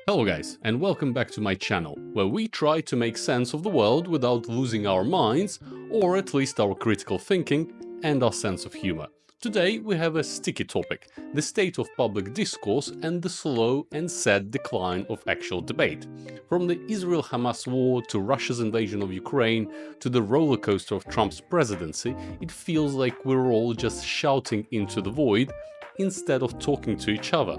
Hello guys, and welcome back to my channel, where we try to make sense of the world without losing our minds, or at least our critical thinking and our sense of humor. Today we have a sticky topic, the state of public discourse and the slow and sad decline of actual debate. From the Israel-Hamas war to Russia's invasion of Ukraine to the rollercoaster of Trump's presidency, it feels like we're all just shouting into the void instead of talking to each other.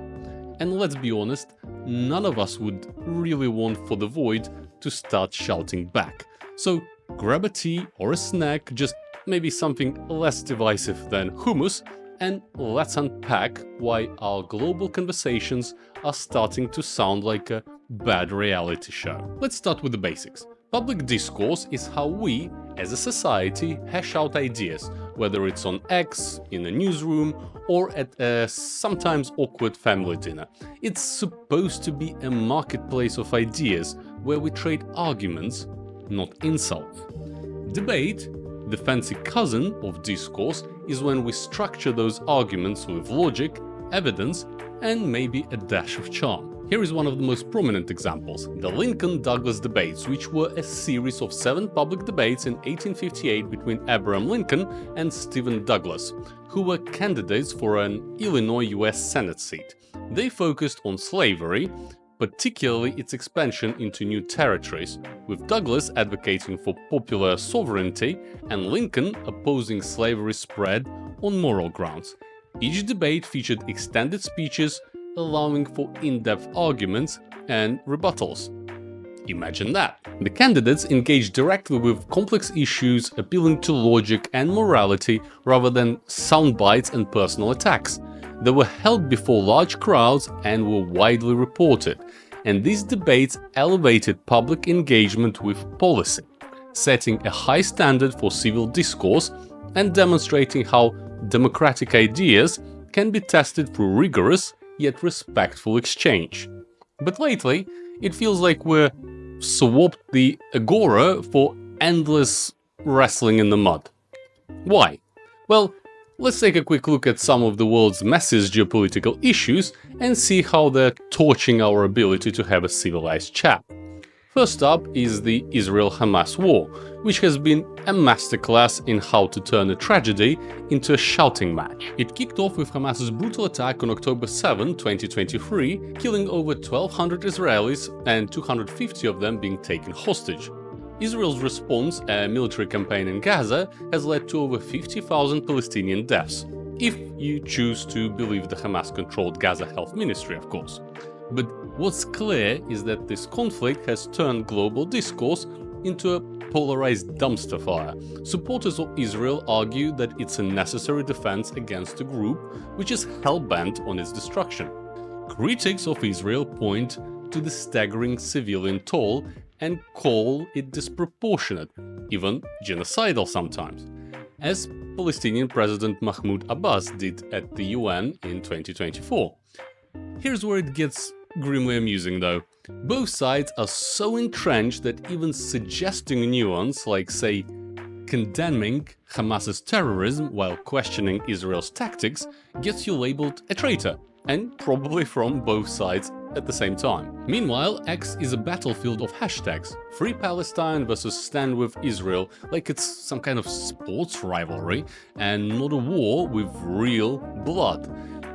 And let's be honest, none of us would really want for the void to start shouting back. So grab a tea or a snack, just maybe something less divisive than hummus, and let's unpack why our global conversations are starting to sound like a bad reality show. Let's start with the basics. Public discourse is how we, as a society, hash out ideas, whether it's on X, in a newsroom, or at a sometimes awkward family dinner. It's supposed to be a marketplace of ideas where we trade arguments, not insults. Debate, the fancy cousin of discourse, is when we structure those arguments with logic, evidence, and maybe a dash of charm. Here is one of the most prominent examples, the Lincoln-Douglas debates, which were a series of 7 public debates in 1858 between Abraham Lincoln and Stephen Douglas, who were candidates for an Illinois US Senate seat. They focused on slavery, particularly its expansion into new territories, with Douglas advocating for popular sovereignty and Lincoln opposing slavery spread on moral grounds. Each debate featured extended speeches, allowing for in-depth arguments and rebuttals. Imagine that! The candidates engaged directly with complex issues, appealing to logic and morality rather than sound bites and personal attacks. They were held before large crowds and were widely reported, and these debates elevated public engagement with policy, setting a high standard for civil discourse and demonstrating how democratic ideas can be tested through rigorous yet respectful exchange. But lately, it feels like we're swapped the agora for endless wrestling in the mud. Why? Well, let's take a quick look at some of the world's messiest geopolitical issues and see how they're torching our ability to have a civilized chat. First up is the Israel-Hamas war, which has been a masterclass in how to turn a tragedy into a shouting match. It kicked off with Hamas's brutal attack on October 7, 2023, killing over 1,200 Israelis and 250 of them being taken hostage. Israel's response, a military campaign in Gaza, has led to over 50,000 Palestinian deaths, if you choose to believe the Hamas-controlled Gaza Health Ministry, of course. But what's clear is that this conflict has turned global discourse into a polarized dumpster fire. Supporters of Israel argue that it's a necessary defense against a group which is hell-bent on its destruction. Critics of Israel point to the staggering civilian toll and call it disproportionate, even genocidal sometimes, as Palestinian President Mahmoud Abbas did at the UN in 2024. Here's where it gets grimly amusing though. Both sides are so entrenched that even suggesting nuance, like say condemning Hamas's terrorism while questioning Israel's tactics, gets you labeled a traitor, and probably from both sides at the same time. Meanwhile, X is a battlefield of hashtags, Free Palestine versus Stand with Israel, like it's some kind of sports rivalry and not a war with real blood.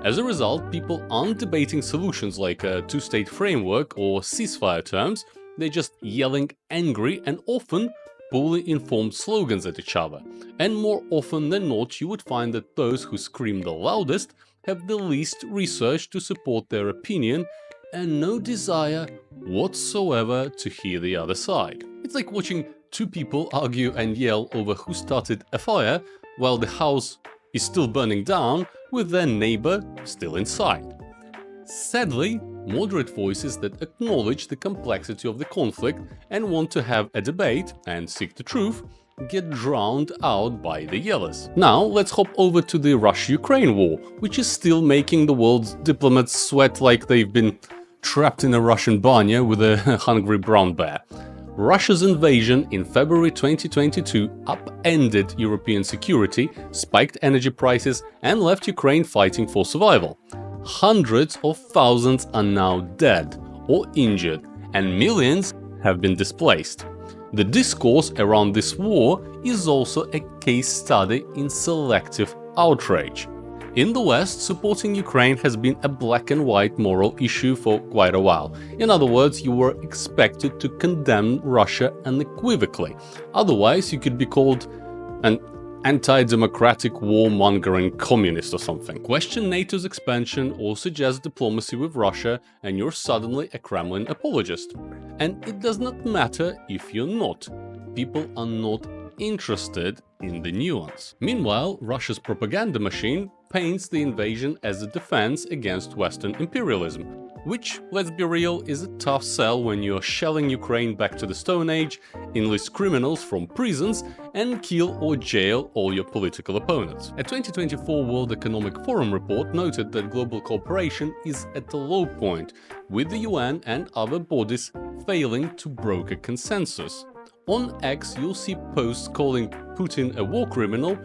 As a result, people aren't debating solutions like a two-state framework or ceasefire terms, they're just yelling angry and often poorly informed slogans at each other. And more often than not, you would find that those who scream the loudest have the least research to support their opinion and no desire whatsoever to hear the other side. It's like watching two people argue and yell over who started a fire while the house is still burning down with their neighbor still inside. Sadly, moderate voices that acknowledge the complexity of the conflict and want to have a debate and seek the truth get drowned out by the yellers. Now let's hop over to the Russia-Ukraine war, which is still making the world's diplomats sweat like they've been trapped in a Russian banya with a hungry brown bear. Russia's invasion in February 2022 upended European security, spiked energy prices, and left Ukraine fighting for survival. Hundreds of thousands are now dead, or injured, and millions have been displaced. The discourse around this war is also a case study in selective outrage. In the West, supporting Ukraine has been a black and white moral issue for quite a while. In other words, you were expected to condemn Russia unequivocally. Otherwise, you could be called an anti-democratic warmongering communist or something. Question NATO's expansion or suggest diplomacy with Russia and you're suddenly a Kremlin apologist. And it does not matter if you're not. People are not interested in the nuance. Meanwhile, Russia's propaganda machine paints the invasion as a defense against Western imperialism, which, let's be real, is a tough sell when you're shelling Ukraine back to the Stone Age, enlist criminals from prisons, and kill or jail all your political opponents. A 2024 World Economic Forum report noted that global cooperation is at a low point, with the UN and other bodies failing to broker consensus. On X, you'll see posts calling Putin a war criminal,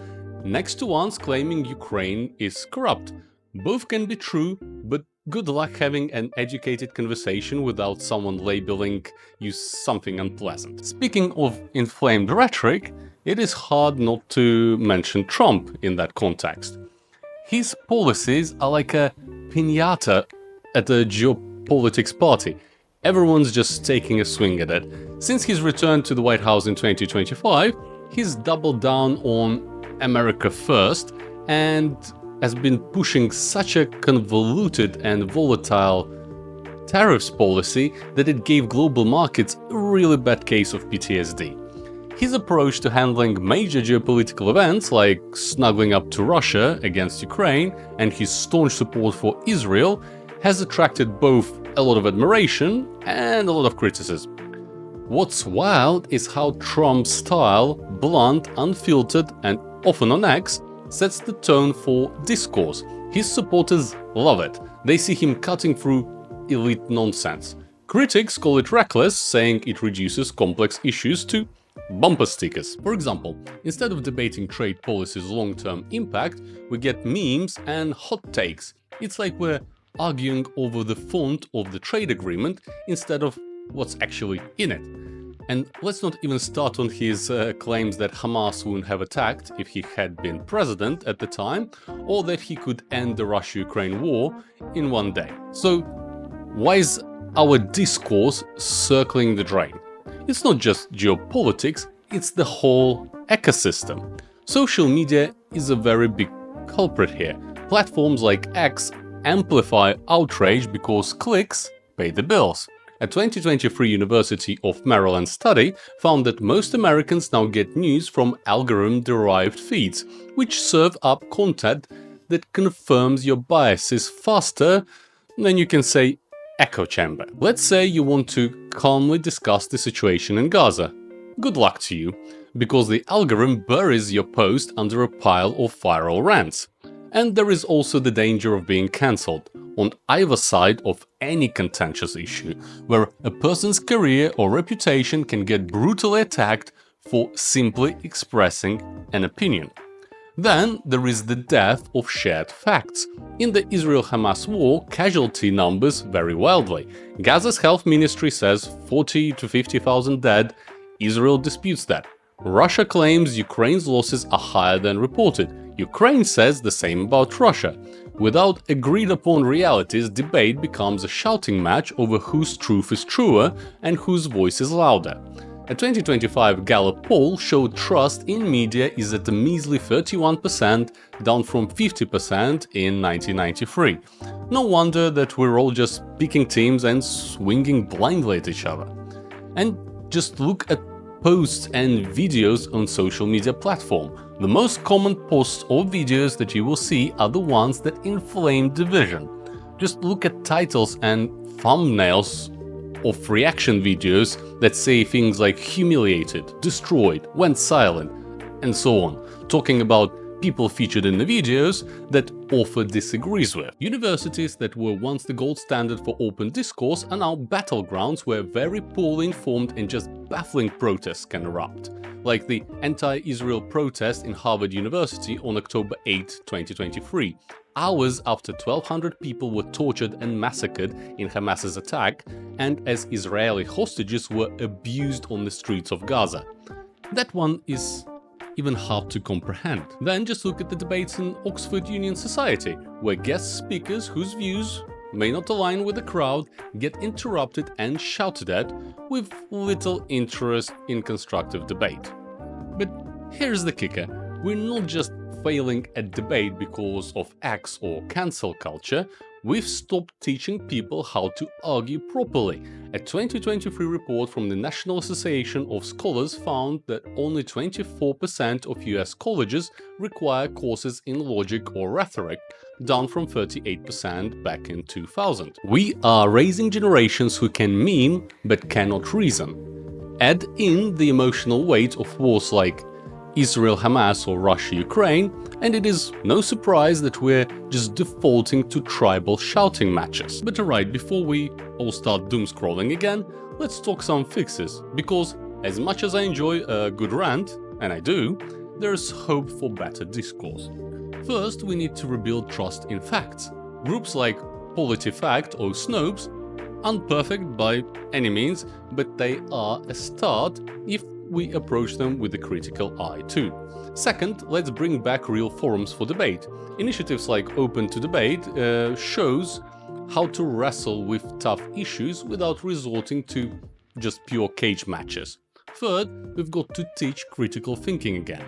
next to ones claiming Ukraine is corrupt. Both can be true, but good luck having an educated conversation without someone labeling you something unpleasant. Speaking of inflamed rhetoric, it is hard not to mention Trump in that context. His policies are like a piñata at a geopolitics party. Everyone's just taking a swing at it. Since his return to the White House in 2025, he's doubled down on America first and has been pushing such a convoluted and volatile tariffs policy that it gave global markets a really bad case of PTSD. His approach to handling major geopolitical events like snuggling up to Russia against Ukraine and his staunch support for Israel has attracted both a lot of admiration and a lot of criticism. What's wild is how Trump's style, blunt, unfiltered, and often on X, sets the tone for discourse. His supporters love it. They see him cutting through elite nonsense. Critics call it reckless, saying it reduces complex issues to bumper stickers. For example, instead of debating trade policy's long-term impact, we get memes and hot takes. It's like we're arguing over the font of the trade agreement instead of what's actually in it. And let's not even start on his claims that Hamas wouldn't have attacked if he had been president at the time, or that he could end the Russia-Ukraine war in one day. So why is our discourse circling the drain? It's not just geopolitics, it's the whole ecosystem. Social media is a very big culprit here. Platforms like X amplify outrage because clicks pay the bills. A 2023 University of Maryland study found that most Americans now get news from algorithm-derived feeds, which serve up content that confirms your biases faster than you can say echo chamber. Let's say you want to calmly discuss the situation in Gaza. Good luck to you, because the algorithm buries your post under a pile of viral rants. And there is also the danger of being cancelled on either side of any contentious issue, where a person's career or reputation can get brutally attacked for simply expressing an opinion. Then there is the death of shared facts. In the Israel-Hamas war, casualty numbers vary wildly. Gaza's health ministry says 40 to 50,000 dead. Israel disputes that. Russia claims Ukraine's losses are higher than reported. Ukraine says the same about Russia. Without agreed-upon realities, debate becomes a shouting match over whose truth is truer and whose voice is louder. A 2025 Gallup poll showed trust in media is at a measly 31%, down from 50% in 1993. No wonder that we're all just picking teams and swinging blindly at each other. And just look at posts and videos on social media platform. The most common posts or videos that you will see are the ones that inflame division. Just look at titles and thumbnails of reaction videos that say things like humiliated, destroyed, went silent, and so on, talking about people featured in the videos that author disagrees with. Universities that were once the gold standard for open discourse are now battlegrounds where very poorly informed and just baffling protests can erupt, like the anti-Israel protest in Harvard University on October 8, 2023. hours after 1,200 people were tortured and massacred in Hamas's attack, and as Israeli hostages were abused on the streets of Gaza. That one is even hard to comprehend. Then just look at the debates in Oxford Union Society, where guest speakers whose views may not align with the crowd get interrupted and shouted at with little interest in constructive debate. But here's the kicker: we're not just failing at debate because of X or cancel culture, we've stopped teaching people how to argue properly. A 2023 report from the National Association of Scholars found that only 24% of US colleges require courses in logic or rhetoric, down from 38% back in 2000. We are raising generations who can meme but cannot reason. Add in the emotional weight of wars like Israel-Hamas or Russia-Ukraine, and it is no surprise that we're just defaulting to tribal shouting matches. But alright, before we all start doom scrolling again, let's talk some fixes, because as much as I enjoy a good rant, and I do, there's hope for better discourse. First, we need to rebuild trust in facts. Groups like PolitiFact or Snopes aren't perfect by any means, but they are a start if we approach them with a critical eye too. Second, let's bring back real forums for debate. Initiatives like Open to Debate shows how to wrestle with tough issues without resorting to just pure cage matches. Third, we've got to teach critical thinking again.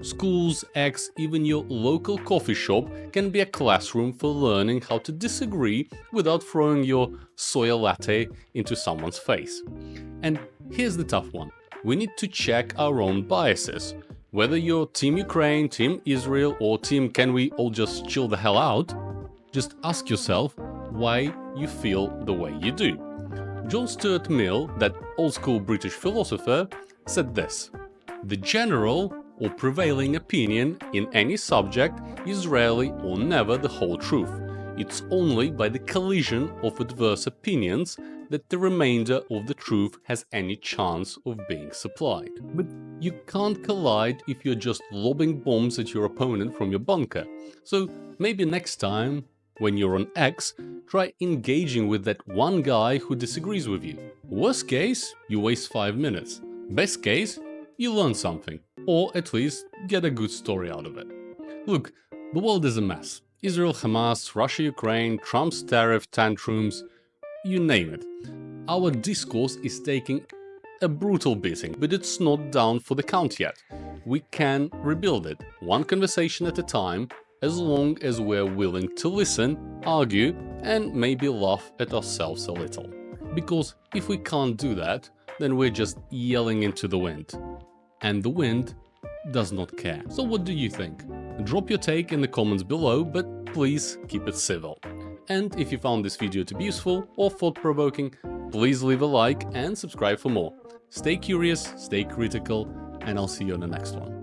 Schools, X, even your local coffee shop can be a classroom for learning how to disagree without throwing your soy latte into someone's face. And here's the tough one. We need to check our own biases. Whether you're Team Ukraine, Team Israel, or Team Can We All Just Chill the Hell Out, just ask yourself why you feel the way you do. John Stuart Mill, that old-school British philosopher, said this: "The general or prevailing opinion in any subject is rarely or never the whole truth. It's only by the collision of adverse opinions that the remainder of the truth has any chance of being supplied." But you can't collide if you're just lobbing bombs at your opponent from your bunker. So maybe next time, when you're on X, try engaging with that one guy who disagrees with you. Worst case, you waste 5 minutes. Best case, you learn something, or at least get a good story out of it. Look, the world is a mess. Israel, Hamas, Russia, Ukraine, Trump's tariff tantrums, you name it. Our discourse is taking a brutal beating, but it's not down for the count yet. We can rebuild it, one conversation at a time, as long as we're willing to listen, argue, and maybe laugh at ourselves a little. Because if we can't do that, then we're just yelling into the wind. And the wind does not care. So what do you think? Drop your take in the comments below, but please keep it civil. And if you found this video to be useful or thought-provoking, please leave a like and subscribe for more. Stay curious, stay critical, and I'll see you on the next one.